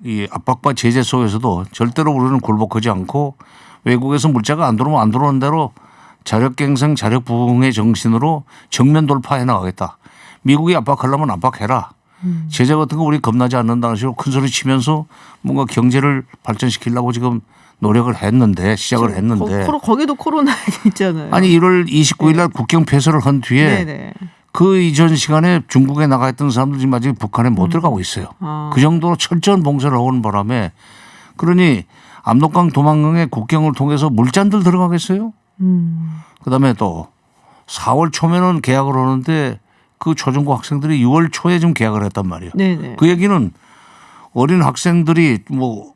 Speaker 4: 이 압박과 제재 속에서도 절대로 우리는 굴복하지 않고 외국에서 물자가 안 들어오면 안 들어오는 대로 자력갱생 자력부흥의 정신으로 정면 돌파해 나가겠다. 미국이 압박하려면 압박해라. 제재 같은 거 우리 겁나지 않는다는 식으로 큰 소리 치면서 뭔가 경제를 발전시키려고 지금 노력을 했는데 시작을 했는데
Speaker 1: 거기도 코로나 있잖아요.
Speaker 4: 아니 1월 29일 날 국경 폐쇄를 한 뒤에
Speaker 1: 네네.
Speaker 4: 그 이전 시간에 중국에 나가 있던 사람들 지금 아직 북한에 못 들어가고 있어요. 그 정도로 철저한 봉쇄를 하는 바람에 그러니 압록강 도망강의 국경을 통해서 물잔들 들어가겠어요? 그다음에 또 4월 초면은 계약을 하는데 그 초중고 학생들이 6월 초에 좀 계약을 했단 말이에요.
Speaker 1: 네네.
Speaker 4: 그 얘기는 어린 학생들이 뭐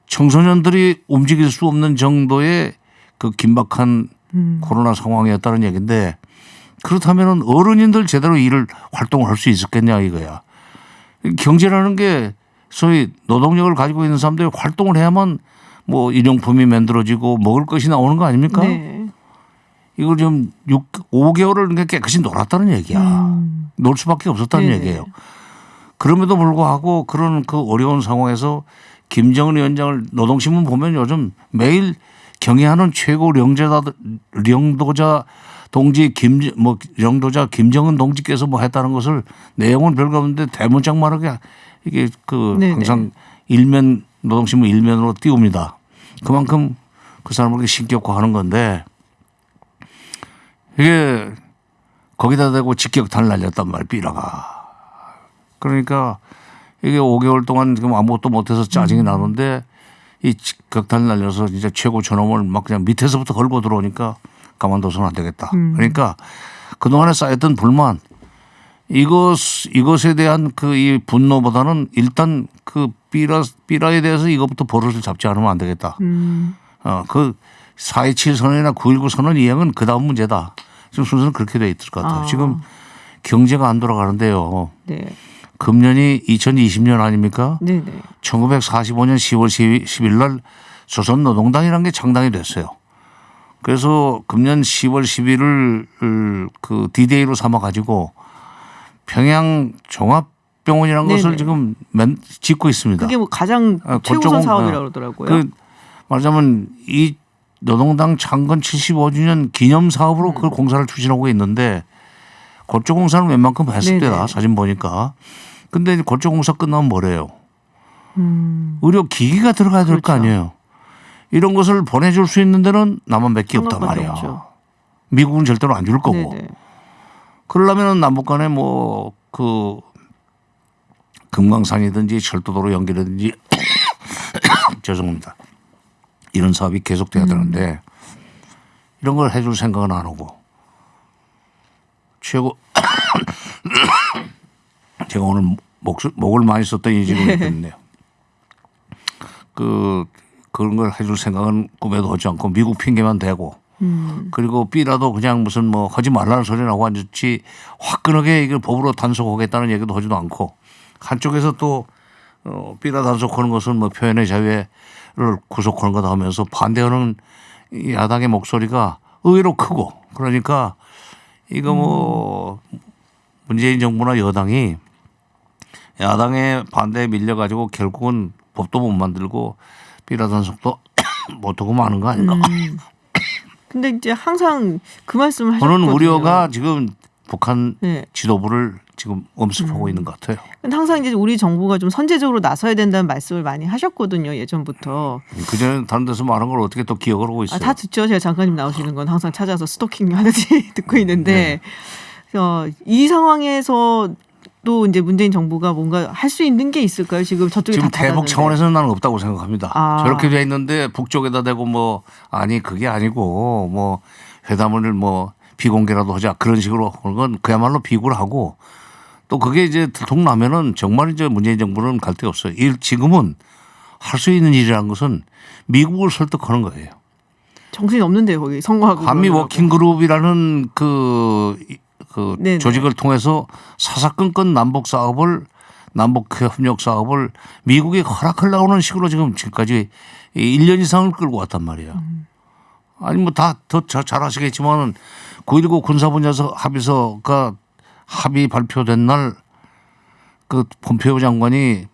Speaker 4: 청소년들이 움직일 수 없는 정도의 그 긴박한 코로나 상황이었다는 얘기인데 그렇다면 어른인들 제대로 일을 활동을 할 수 있었겠냐 이거야. 경제라는 게 소위 노동력을 가지고 있는 사람들이 활동을 해야만 뭐 일용품이 만들어지고 먹을 것이 나오는 거 아닙니까?
Speaker 1: 네.
Speaker 4: 이걸 좀 5개월을 깨끗이 놀았다는 얘기야. 놀 수밖에 없었다는
Speaker 1: 네네.
Speaker 4: 얘기예요. 그럼에도 불구하고 그런 그 어려운 상황에서 김정은 위원장을 노동신문 보면 요즘 매일 경애하는 최고 령도자 동지 령도자 김정은 동지께서 뭐 했다는 것을 내용은 별거 없는데 대문짝만하게 이게 그
Speaker 1: 네네.
Speaker 4: 항상 일면 노동신문 일면으로 띄웁니다. 그만큼 그 사람을 신격화하는 건데 이게 거기다 대고 직격탄을 날렸단 말이에요. 삐라가. 그러니까 이게 5개월 동안 지금 아무것도 못해서 짜증이 나는데 이 직격탄을 날려서 진짜 최고 저놈을 막 그냥 밑에서부터 걸고 들어오니까 가만둬서는 안 되겠다. 그러니까 그동안에 쌓였던 불만 이것에 대한 그 이 분노보다는 일단 그 삐라에 대해서 이것부터 버릇을 잡지 않으면 안 되겠다. 그 4.27 선언이나 9.19 선언 이행은 그 다음 문제다. 지금 순서는 그렇게 돼 있을 것 같아요. 지금 경제가 안 돌아가는데요.
Speaker 1: 네.
Speaker 4: 금년이 2020년 아닙니까?
Speaker 1: 네네.
Speaker 4: 1945년 10월 10일 날 조선노동당이라는 게 창당이 됐어요. 그래서 금년 10월 11일 그 D-Day로 삼아 가지고 평양 종합병원이라는
Speaker 1: 네네.
Speaker 4: 것을 지금 짓고 있습니다.
Speaker 1: 그게 뭐 가장 최우선 사업이라고 그러더라고요.
Speaker 4: 그 말하자면 이 노동당 창건 75주년 기념 사업으로 그 공사를 추진하고 있는데 골조 공사는 웬만큼 했을
Speaker 1: 네네.
Speaker 4: 때다 사진 보니까. 근데 골조 공사 끝나면 뭐래요? 의료 기기가 들어가야 될 거
Speaker 1: 그렇죠.
Speaker 4: 아니에요. 이런 것을 보내줄 수 있는 데는 남한밖에 없단
Speaker 1: 한국밖에
Speaker 4: 말이야.
Speaker 1: 없죠.
Speaker 4: 미국은 절대로 안 줄 거고.
Speaker 1: 네네.
Speaker 4: 그러려면 남북 간에 뭐 그 금강산이든지 철도도로 연결이든지 죄송합니다. 이런 사업이 계속돼야 되는데 이런 걸 해줄 생각은 안 하고 최고 제가 오늘 목을 많이 썼더니 지금 있겠네요. 그런 걸 해줄 생각은 꿈에도 하지 않고 미국 핑계만 대고 그리고 B라도 그냥 무슨 뭐 하지 말라는 소리 나고 앉았지 화끈하게 이걸 법으로 단속하겠다는 얘기도 하지도 않고 한쪽에서 또 B라 단속하는 것은 뭐 표현의 자유를 구속하는 거다 하면서 반대하는 야당의 목소리가 의외로 크고 그러니까 이거 뭐 문재인 정부나 여당이 야당의 반대에 밀려가지고 결국은 법도 못 만들고 B라 단속도 못하고 마는 거 아닌가.
Speaker 1: 근데 이제 항상 그 말씀을
Speaker 4: 저는
Speaker 1: 하셨거든요.
Speaker 4: 우려가 지금 북한
Speaker 1: 네.
Speaker 4: 지도부를 지금 엄습하고 있는 것 같아요.
Speaker 1: 근데 항상 이제 우리 정부가 좀 선제적으로 나서야 된다는 말씀을 많이 하셨거든요. 예전부터.
Speaker 4: 그전에 다른 데서 말한 걸 어떻게 또 기억을 하고 있어요.
Speaker 1: 다 듣죠. 제가 장관님 나오시는 건 항상 찾아서 스토킹 하듯이 듣고 있는데 이 상황에서 또 이제 문재인 정부가 뭔가 할 수 있는 게 있을까요? 지금 저쪽이
Speaker 4: 지금
Speaker 1: 다
Speaker 4: 대북
Speaker 1: 닫았는데.
Speaker 4: 차원에서는 나는 없다고 생각합니다.
Speaker 1: 아.
Speaker 4: 저렇게 돼 있는데 북쪽에다 대고 뭐 아니 그게 아니고 뭐 회담을 뭐 비공개라도 하자 그런 식으로 하는 건 그야말로 비굴 하고 또 그게 이제 들통나면은 정말 이제 문재인 정부는 갈 데 없어요. 지금은 할 수 있는 일이라는 것은 미국을 설득하는 거예요.
Speaker 1: 정신이 없는데요. 거기 선거하고.
Speaker 4: 한미
Speaker 1: 그러느라고.
Speaker 4: 워킹그룹이라는 그
Speaker 1: 네네.
Speaker 4: 조직을 통해서 사사건건 남북 협력 사업을 미국이 허락하려고 하는 식으로 지금까지 1년 이상을 끌고 왔단 말이에요. 아니 뭐 다 더 잘 아시겠지만은 9.19 군사분야서 합의서가 합의 발표된 날 그 폼페이오 장관이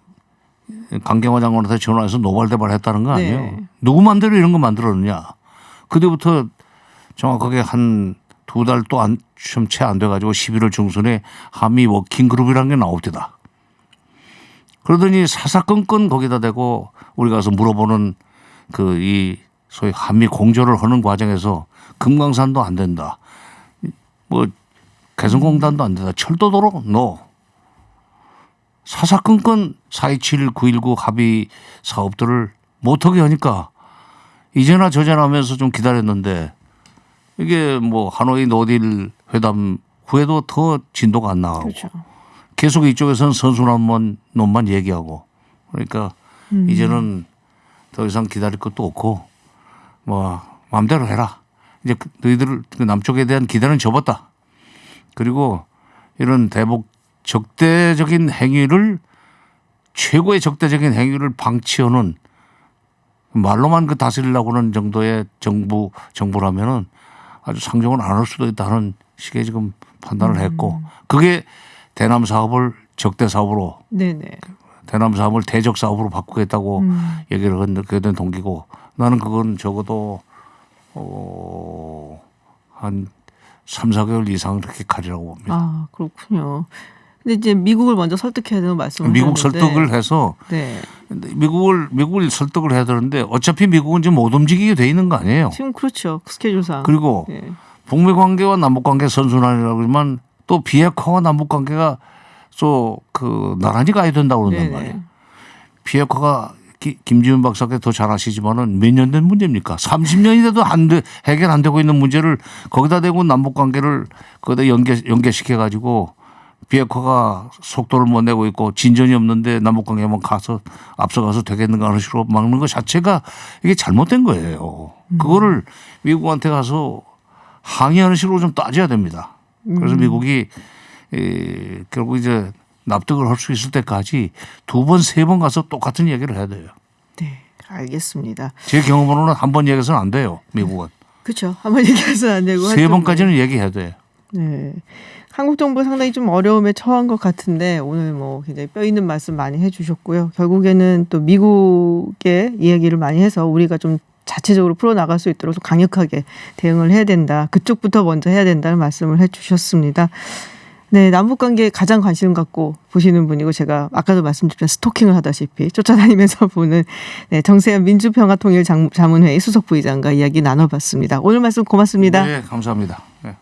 Speaker 4: 강경화 장관한테 전화해서 노발대발했다는 거 아니에요.
Speaker 1: 네.
Speaker 4: 누구 맘대로 이런 거 만들었느냐. 그때부터 정확하게 한 2달 또 좀 채 안 돼가지고 11월 중순에 한미 워킹그룹이라는 게 나옵니다. 그러더니 사사건건 거기다 대고 우리 가서 물어보는 그 이 소위 한미 공조를 하는 과정에서 금강산도 안 된다. 뭐 개성공단도 안 된다. 철도도로 사사건건 4.27, 9.19 합의 사업들을 못하게 하니까 이제나 저제나 하면서 좀 기다렸는데 이게 뭐 하노이 노딜 회담 후에도 더 진도가 안 나가고
Speaker 1: 그렇죠.
Speaker 4: 계속 이쪽에서는 선순환론만 얘기하고 그러니까 이제는 더 이상 기다릴 것도 없고 뭐 마음대로 해라. 이제 너희들 그 남쪽에 대한 기대는 접었다. 그리고 이런 대북 적대적인 행위를 최고의 적대적인 행위를 방치하는 말로만 그 다스리려고 하는 정도의 정부라면은 아주 상정을 안 할 수도 있다는 식의 지금 판단을 했고 그게 대남 사업을 적대 사업으로
Speaker 1: 네네.
Speaker 4: 대남 사업을 대적 사업으로 바꾸겠다고 얘기를 하게 된 동기고 나는 그건 적어도 한 3, 4개월 이상 그렇게 가리라고 봅니다.
Speaker 1: 아 그렇군요. 근데 이제 미국을 먼저 설득해야 되는 말씀을
Speaker 4: 미국
Speaker 1: 하셨는데.
Speaker 4: 설득을 해서
Speaker 1: 네.
Speaker 4: 미국을 설득을 해야 되는데 어차피 미국은 지금 못 움직이게 돼 있는 거 아니에요.
Speaker 1: 지금 그렇죠. 스케줄상.
Speaker 4: 그리고
Speaker 1: 네.
Speaker 4: 북미 관계와 남북 관계 선순환이라고 그러지만 또 비핵화와 남북 관계가 또 그 나란히 가야 된다고 그런단
Speaker 1: 네네.
Speaker 4: 말이에요. 비핵화가 김지훈 박사께 더 잘 아시지만은 몇 년 된 문제입니까? 30년이 돼도 해결 안 되고 있는 문제를 거기다 대고 남북 관계를 거기다 연계시켜 가지고 비핵화가 속도를 못 내고 있고 진전이 없는데 남북 관계만 가서 앞서가서 되겠는가 하는 식으로 막는 것 자체가 이게 잘못된 거예요. 그거를 미국한테 가서 항의하는 식으로 좀 따져야 됩니다. 그래서 미국이 결국 이제 납득을 할 수 있을 때까지 2번, 3번 가서 똑같은 얘기를 해야 돼요.
Speaker 1: 네, 알겠습니다.
Speaker 4: 제 경험으로는 한 번 얘기해서는 안 돼요. 미국은.
Speaker 1: 그렇죠. 한번 얘기해서 안 되고
Speaker 4: 3번까지는 얘기해야 돼요.
Speaker 1: 네. 한국 정부 상당히 좀 어려움에 처한 것 같은데 오늘 뭐 굉장히 뼈 있는 말씀 많이 해주셨고요. 결국에는 또 미국의 이야기를 많이 해서 우리가 좀 자체적으로 풀어나갈 수 있도록 좀 강력하게 대응을 해야 된다. 그쪽부터 먼저 해야 된다는 말씀을 해주셨습니다. 네, 남북관계에 가장 관심 갖고 보시는 분이고 제가 아까도 말씀드린 스토킹을 하다시피 쫓아다니면서 보는 네, 정세현 민주평화통일자문회의 수석부의장과 이야기 나눠봤습니다. 오늘 말씀 고맙습니다.
Speaker 4: 네, 감사합니다. 네.